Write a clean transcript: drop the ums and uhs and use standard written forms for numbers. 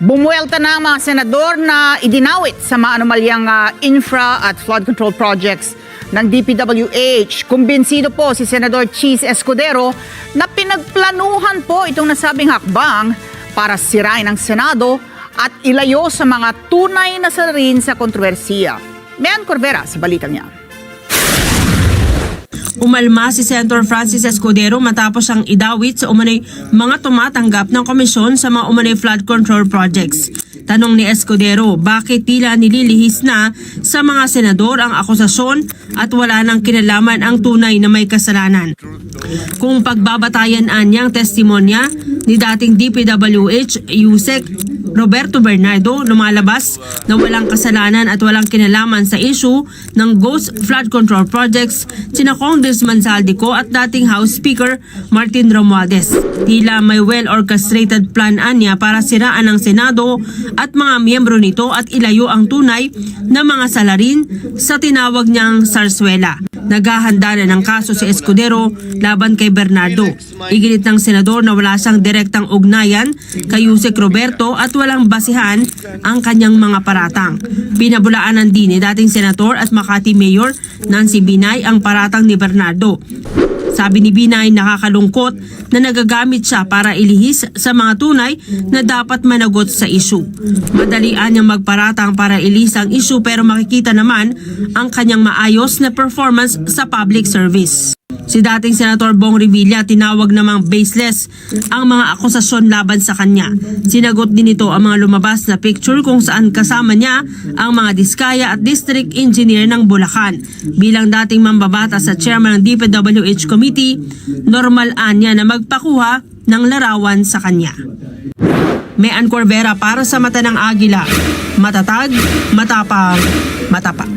Bumuelta na ang mga senador na idinawit sa mga anomalyang infra at flood control projects ng DPWH. Kumbinsido po si Senador Cheese Escudero na pinagplanuhan po itong nasabing hakbang para sirain ang Senado at ilayo sa mga tunay na salarin sa kontrobersiya. Mean Corvera sa balitang niya. Umalma si Senator Francis Escudero matapos ang idawit sa umano'y mga tumatanggap ng komisyon sa mga umano'y flood control projects. Tanong ni Escudero, bakit tila nililihis na sa mga senador ang akusasyon at wala nang kinalaman ang tunay na may kasalanan? Kung pagbabatayan anyang testimonya ni dating DPWH Yusek Roberto Bernardo, lumalabas na walang kasalanan at walang kinalaman sa issue ng ghost flood control projects sina Congressman Saldico at dating House Speaker Martin Romualdez. Tila may well-orchestrated plan anya para siraan ang Senado at mga miyembro nito at ilayo ang tunay na mga salarin sa tinawag niyang sarswela. Naghahanda na ng kaso si Escudero laban kay Bernardo. Iginit ng senador na wala siyang direktang ugnayan kay Yusek Roberto at walang basihan ang kanyang mga paratang. Pinabulaanan din ni dating senator at Makati Mayor Nancy Binay ang paratang ni Bernardo. Sabi ni Binay, nakakalungkot na nagagamit siya para ilihis sa mga tunay na dapat managot sa issue. Madalian niyang magparatang para ilihis ang issue pero makikita naman ang kanyang maayos na performance sa public service. Si dating Senator Bong Revilla tinawag namang baseless ang mga akusasyon laban sa kanya. Sinagot din ito ang mga lumabas na picture kung saan kasama niya ang mga diskaya at district engineer ng Bulacan. Bilang dating mambabata sa chairman ng DPWH Committee, normal anya na magpakuha ng larawan sa kanya. Mean Corvera para sa Mata ng Agila. Matatag, matapang, matapat.